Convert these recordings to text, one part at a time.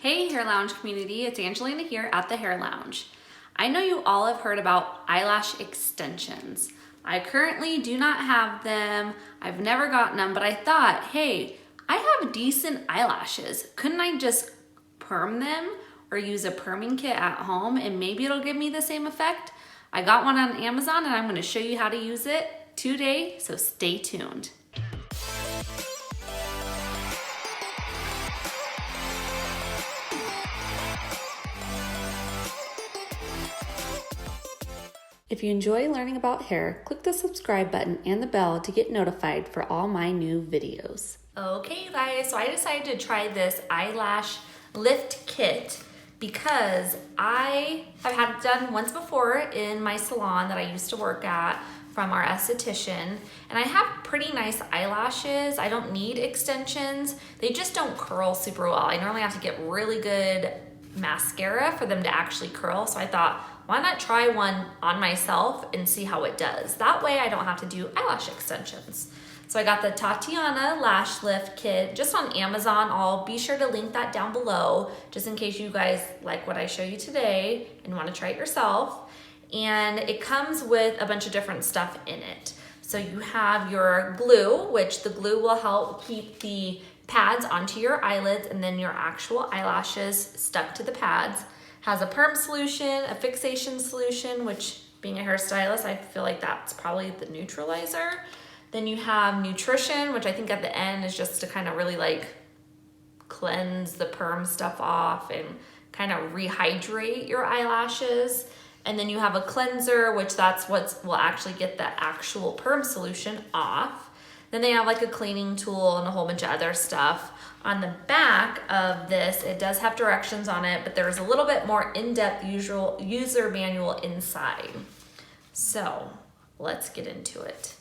Hey Hair Lounge community, it's Angelina here at the Hair Lounge. I know you all have heard about eyelash extensions. I currently do not have them. I've never gotten them, but I thought, hey, I have decent eyelashes. Couldn't I just perm them or use a perming kit at home and maybe it'll give me the same effect? I got one on Amazon and I'm going to show you how to use it today, so stay tuned. If you enjoy learning about hair, click the subscribe button and the bell to get notified for all my new videos. Okay, you guys, so I decided to try this eyelash lift kit because I have had it done once before in my salon that I used to work at from our esthetician, and I have pretty nice eyelashes. I don't need extensions. They just don't curl super well. I normally have to get really good mascara for them to actually curl, so I thought, why not try one on myself and see how it does? That way I don't have to do eyelash extensions. So I got the Tatiana Lash Lift Kit just on Amazon. I'll be sure to link that down below just in case you guys like what I show you today and want to try it yourself. And it comes with a bunch of different stuff in it. So you have your glue, which the glue will help keep the pads onto your eyelids and then your actual eyelashes stuck to the pads. Has a perm solution, a fixation solution, which being a hairstylist, I feel like that's probably the neutralizer. Then you have nutrition, which I think at the end is just to kind of really like cleanse the perm stuff off and kind of rehydrate your eyelashes. And then you have a cleanser, which that's what will actually get the actual perm solution off. Then they have like a cleaning tool and a whole bunch of other stuff. On the back of this, it does have directions on it, but there's a little bit more in-depth user manual inside. So let's get into it.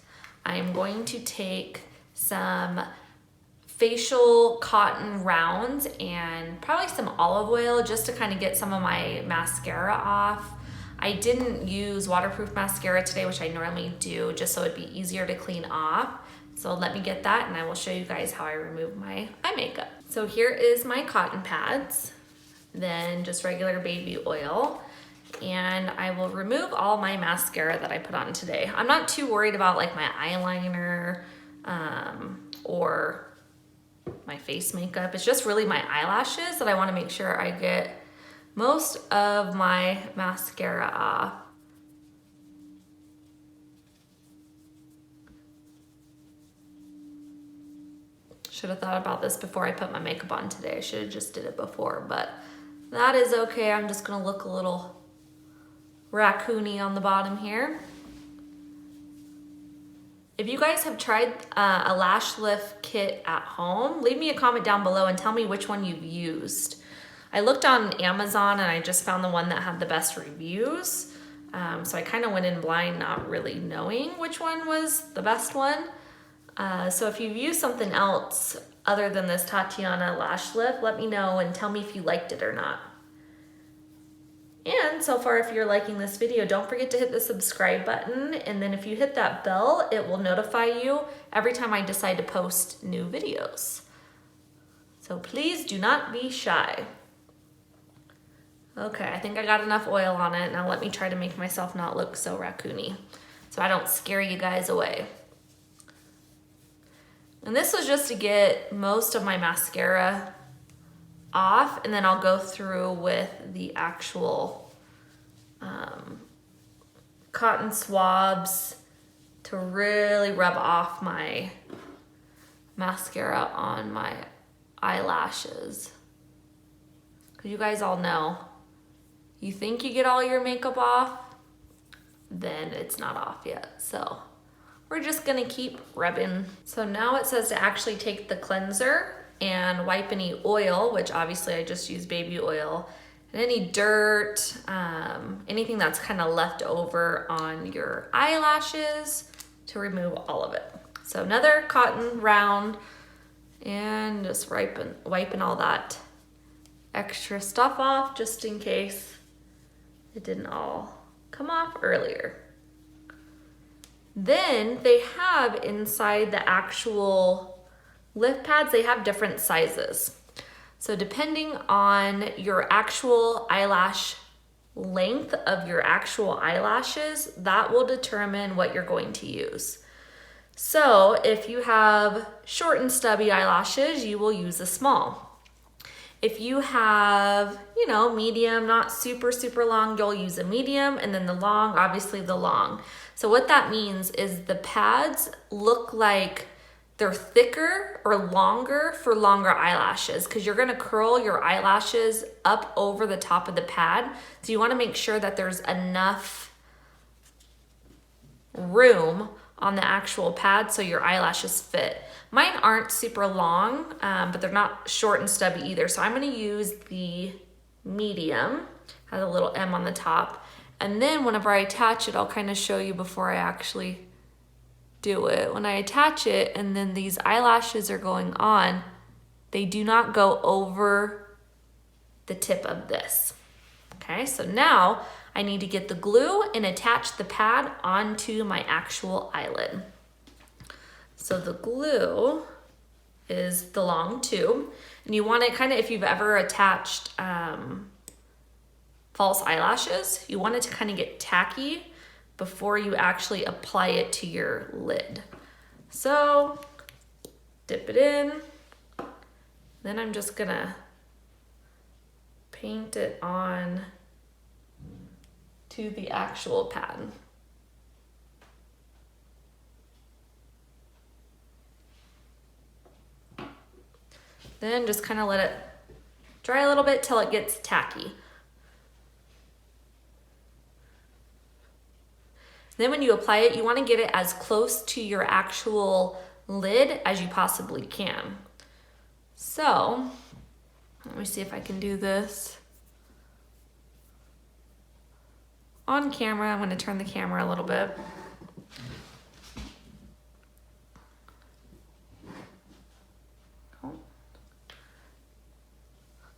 I'm going to take some facial cotton rounds and probably some olive oil just to kind of get some of my mascara off. I didn't use waterproof mascara today, which I normally do, just so it'd be easier to clean off. So let me get that and I will show you guys how I remove my eye makeup. So here is my cotton pads, then just regular baby oil, and I will remove all my mascara that I put on today. I'm not too worried about like my eyeliner or my face makeup. It's just really my eyelashes that I want to make sure I get most of my mascara off. Should have thought about this before I put my makeup on today. I should have just did it before, but that is okay. I'm just gonna look a little raccoony on the bottom here. If you guys have tried a lash lift kit at home, leave me a comment down below and tell me which one you've used. I looked on Amazon and I just found the one that had the best reviews. So I kind of went in blind, not really knowing which one was the best one. So if you've used something else other than this Tatiana Lash Lift, let me know and tell me if you liked it or not. And so far, if you're liking this video, don't forget to hit the subscribe button. And then if you hit that bell, it will notify you every time I decide to post new videos. So please do not be shy. Okay, I think I got enough oil on it. Now let me try to make myself not look so raccoony so I don't scare you guys away. And this was just to get most of my mascara off, and then I'll go through with the actual cotton swabs to really rub off my mascara on my eyelashes. Because you guys all know, you think you get all your makeup off, then it's not off yet. So we're just gonna keep rubbing. So now it says to actually take the cleanser and wipe any oil, which obviously I just use baby oil, and any dirt, anything that's kind of left over on your eyelashes to remove all of it. So another cotton round and just wiping all that extra stuff off just in case it didn't all come off earlier. Then they have inside the actual lift pads, they have different sizes. So depending on your actual eyelash length of your actual eyelashes, that will determine what you're going to use. So if you have short and stubby eyelashes, you will use a small. If you have, medium, not super, super long, you'll use a medium, and then the long, obviously the long. So what that means is the pads look like they're thicker or longer for longer eyelashes, because you're gonna curl your eyelashes up over the top of the pad. So you wanna make sure that there's enough room on the actual pad so your eyelashes fit. Mine aren't super long, but they're not short and stubby either. So I'm gonna use the medium, has a little M on the top. And then whenever I attach it, I'll kind of show you before I actually do it. When I attach it and then these eyelashes are going on, they do not go over the tip of this. Okay, so now I need to get the glue and attach the pad onto my actual eyelid. So the glue is the long tube, and you want it kind of, if you've ever attached false eyelashes, you want it to kind of get tacky before you actually apply it to your lid. So dip it in, then I'm just gonna paint it on to the actual pad. Then just kind of let it dry a little bit till it gets tacky. Then when you apply it, you want to get it as close to your actual lid as you possibly can. So let me see if I can do this on camera. I'm going to turn the camera a little bit.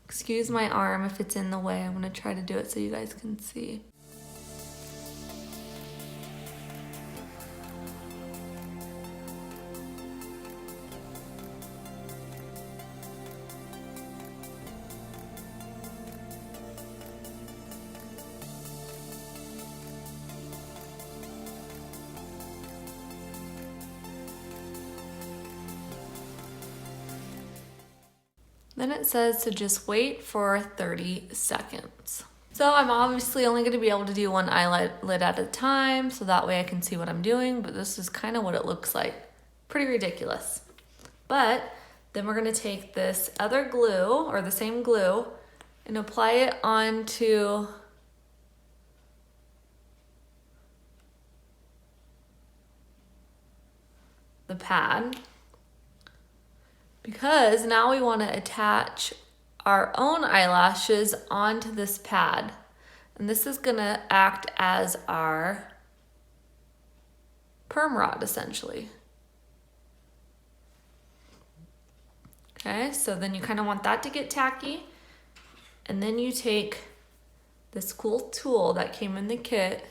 Excuse my arm if it's in the way. I'm going to try to do it so you guys can see. Then it says to just wait for 30 seconds. So I'm obviously only going to be able to do one eyelid at a time, so that way I can see what I'm doing, but this is kind of what it looks like. Pretty ridiculous. But then we're going to take this other glue, or the same glue, and apply it onto the pad. Because now we want to attach our own eyelashes onto this pad. And this is going to act as our perm rod, essentially. Okay, so then you kind of want that to get tacky. And then you take this cool tool that came in the kit,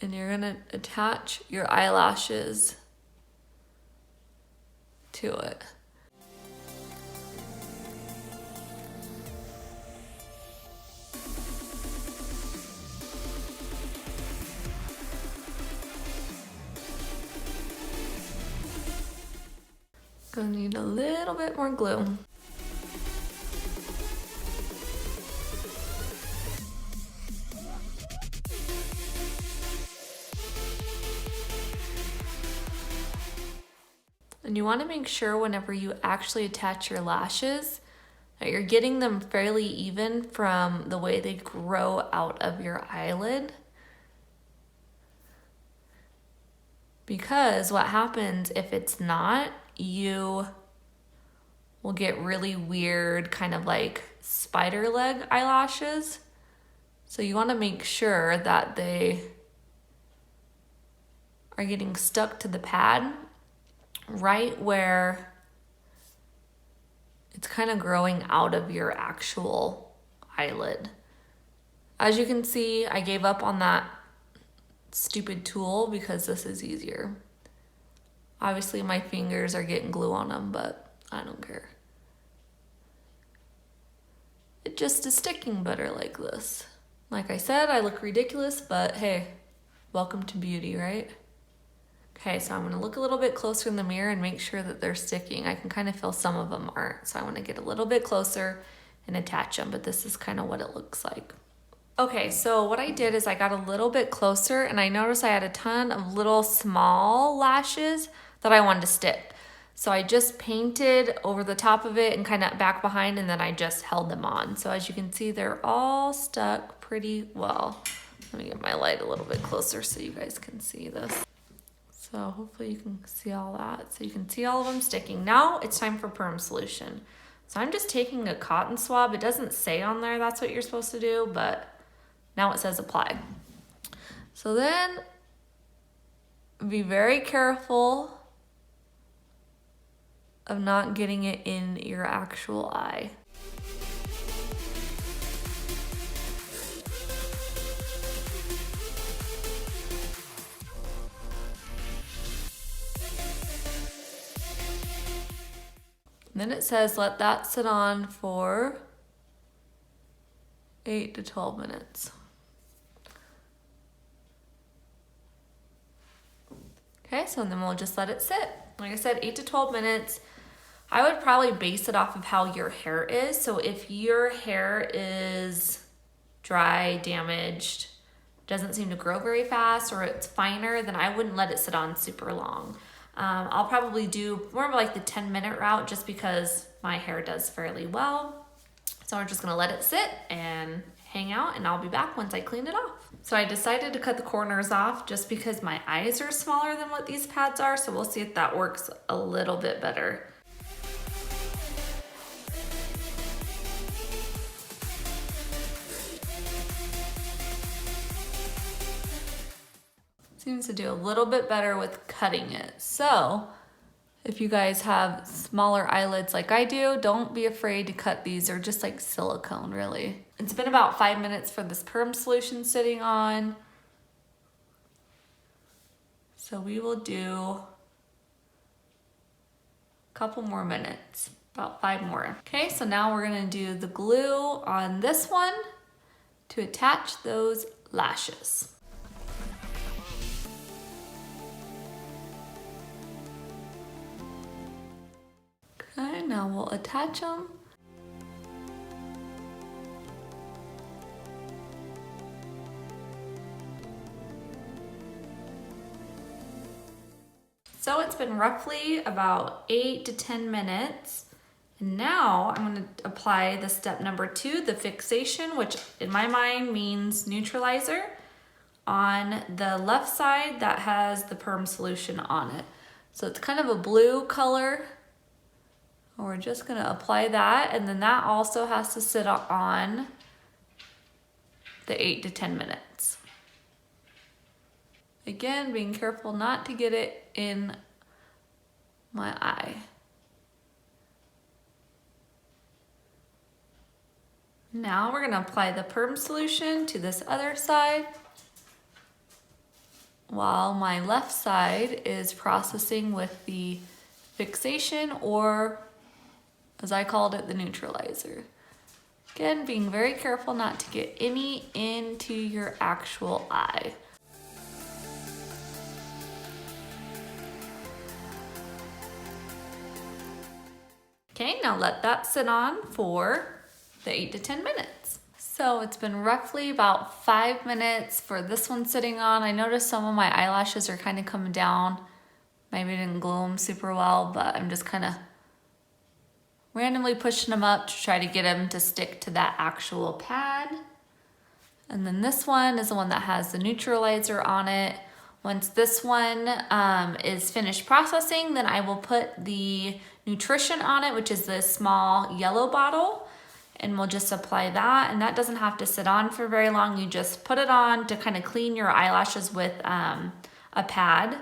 and you're gonna attach your eyelashes to it. Gonna need a little bit more glue. And you want to make sure whenever you actually attach your lashes that you're getting them fairly even from the way they grow out of your eyelid. Because what happens if it's not, you will get really weird kind of like spider leg eyelashes. So you want to make sure that they are getting stuck to the pad right where it's kind of growing out of your actual eyelid. As you can see, I gave up on that stupid tool because this is easier. Obviously my fingers are getting glue on them, but I don't care. It just is sticking better like this. Like I said, I look ridiculous, but hey, welcome to beauty, right? Okay, so I'm gonna look a little bit closer in the mirror and make sure that they're sticking. I can kind of feel some of them aren't, so I wanna get a little bit closer and attach them, but this is kind of what it looks like. Okay, so what I did is I got a little bit closer and I noticed I had a ton of little small lashes that I wanted to stick. So I just painted over the top of it and kind of back behind, and then I just held them on. So as you can see, they're all stuck pretty well. Let me get my light a little bit closer so you guys can see this. So hopefully you can see all that. So you can see all of them sticking. Now it's time for perm solution. So I'm just taking a cotton swab. It doesn't say on there that's what you're supposed to do, but now it says apply. So then be very careful of not getting it in your actual eye. Then it says let that sit on for 8 to 12 minutes. Okay, so then we'll just let it sit. Like I said, 8 to 12 minutes. I would probably base it off of how your hair is. So if your hair is dry, damaged, doesn't seem to grow very fast, or it's finer, then I wouldn't let it sit on super long. I'll probably do more of like the 10-minute route just because my hair does fairly well. So we're just gonna let it sit and hang out, and I'll be back once I clean it off. So I decided to cut the corners off just because my eyes are smaller than what these pads are, so we'll see if that works a little bit better. Seems to do a little bit better with cutting it. So if you guys have smaller eyelids like I do, don't be afraid to cut these. They're just like silicone, really. It's been about 5 minutes for this perm solution sitting on. So we will do a couple more minutes, about 5 more. Okay, so now we're gonna do the glue on this one to attach those lashes. Okay, now we'll attach them. So it's been roughly about 8 to 10 minutes. And now I'm going to apply the step number 2, the fixation, which in my mind means neutralizer, on the left side that has the perm solution on it. So it's kind of a blue color. We're just going to apply that, and then that also has to sit on the 8 to 10 minutes. Again, being careful not to get it in my eye. Now we're going to apply the perm solution to this other side while my left side is processing with the fixation, or as I called it, the neutralizer. Again, being very careful not to get any into your actual eye. Okay, now let that sit on for the 8 to 10 minutes. So it's been roughly about 5 minutes for this one sitting on. I noticed some of my eyelashes are kind of coming down. Maybe I didn't glue them super well, but I'm just kind of randomly pushing them up to try to get them to stick to that actual pad. And then this one is the one that has the neutralizer on it. Once this one is finished processing, then I will put the nutrition on it, which is this small yellow bottle, and we'll just apply that. And that doesn't have to sit on for very long. You just put it on to kind of clean your eyelashes with a pad.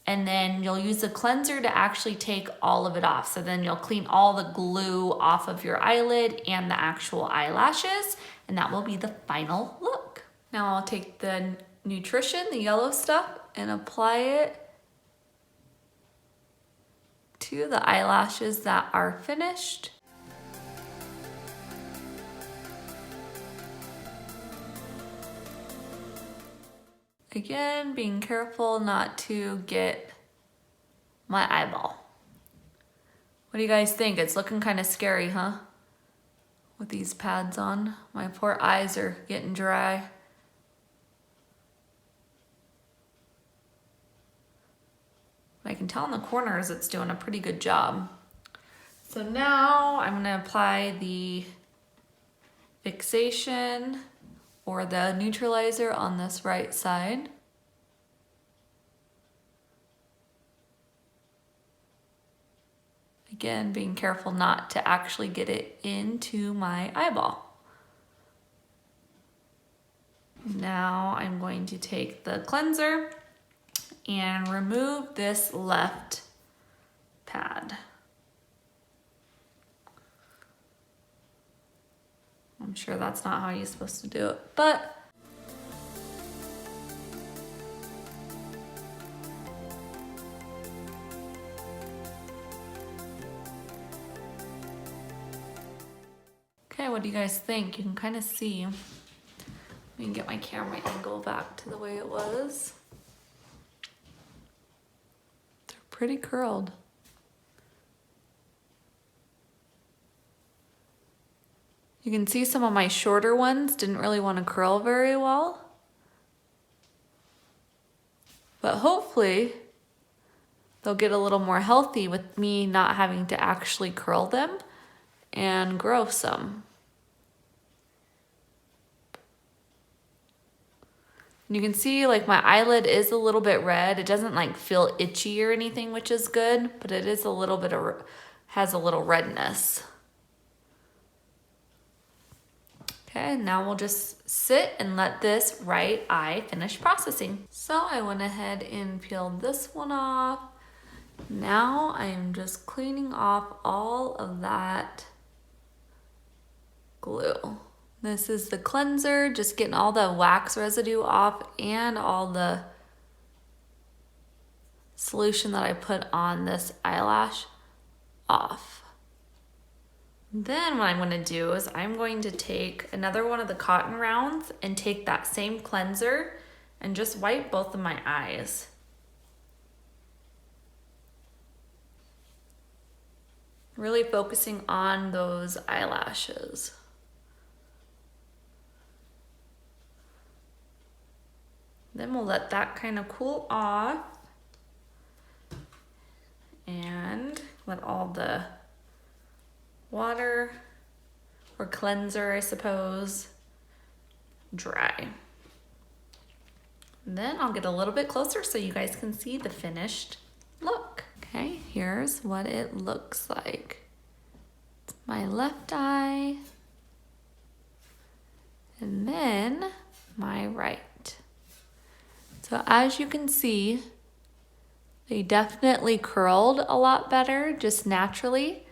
And then you'll use a cleanser to actually take all of it off. So then you'll clean all the glue off of your eyelid and the actual eyelashes, and that will be the final look. Now I'll take the Nutrition, the yellow stuff, and apply it to the eyelashes that are finished. Again, being careful not to get my eyeball. What do you guys think? It's looking kind of scary, huh? With these pads on. My poor eyes are getting dry. I can tell in the corners it's doing a pretty good job. So now I'm gonna apply the fixation or the neutralizer on this right side. Again, being careful not to actually get it into my eyeball. Now I'm going to take the cleanser and remove this left pad. I'm sure that's not how you're supposed to do it, but okay, what do you guys think? You can kind of see. Let me get my camera angle back to the way it was. They're pretty curled. You can see some of my shorter ones didn't really want to curl very well. But hopefully they'll get a little more healthy with me not having to actually curl them and grow some. And you can see like my eyelid is a little bit red. It doesn't like feel itchy or anything, which is good, but it is a little bit of, has a little redness. Okay, now we'll just sit and let this right eye finish processing. So I went ahead and peeled this one off. Now I'm just cleaning off all of that glue. This is the cleanser, just getting all the wax residue off and all the solution that I put on this eyelash off. Then what I'm going to do is I'm going to take another one of the cotton rounds and take that same cleanser and just wipe both of my eyes. Really focusing on those eyelashes. Then we'll let that kind of cool off and let all the water or cleanser, I suppose, dry. Then I'll get a little bit closer so you guys can see the finished look. Okay, here's what it looks like. It's my left eye, and then my right. So as you can see, they definitely curled a lot better just naturally.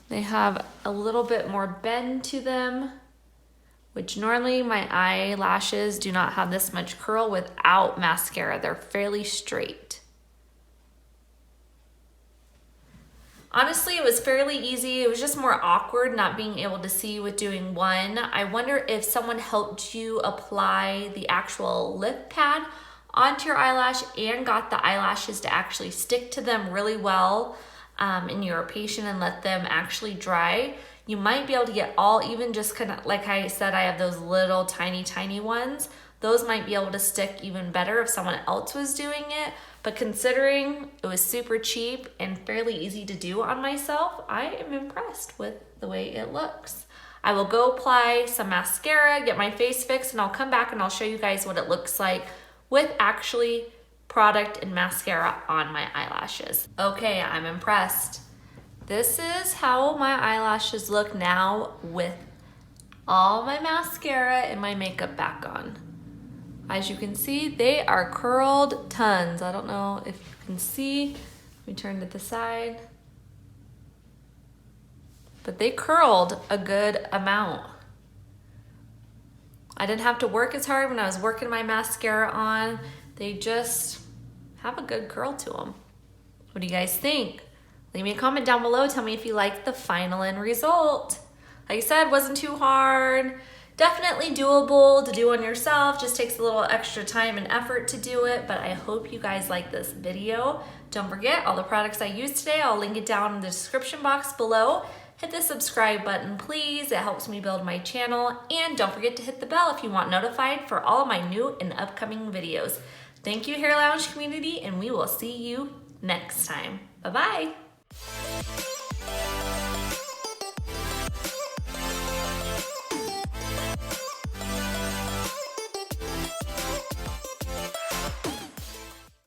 They have a little bit more bend to them, which normally my eyelashes do not have this much curl without mascara. They're fairly straight. Honestly, it was fairly easy. It was just more awkward not being able to see with doing one. I wonder if someone helped you apply the actual lift pad onto your eyelash and got the eyelashes to actually stick to them really well. And you're patient and let them actually dry. You might be able to get all, even just kind of, like I said, I have those little tiny ones. Those might be able to stick even better if someone else was doing it. But considering it was super cheap and fairly easy to do on myself, I am impressed with the way it looks. I will go apply some mascara, get my face fixed, and I'll come back and I'll show you guys what it looks like with actually product and mascara on my eyelashes. Okay, I'm impressed. This is how my eyelashes look now with all my mascara and my makeup back on. As you can see, they are curled tons. I don't know if you can see. Let me turn to the side. But they curled a good amount. I didn't have to work as hard when I was working my mascara on. They just have a good curl to them. What do you guys think? Leave me a comment down below. Tell me if you liked the final end result. Like I said, wasn't too hard. Definitely doable to do on yourself. Just takes a little extra time and effort to do it, but I hope you guys like this video. Don't forget, all the products I used today, I'll link it down in the description box below. Hit the subscribe button, please. It helps me build my channel. And don't forget to hit the bell if you want notified for all of my new and upcoming videos. Thank you, Hair Lounge community, and we will see you next time. Bye-bye.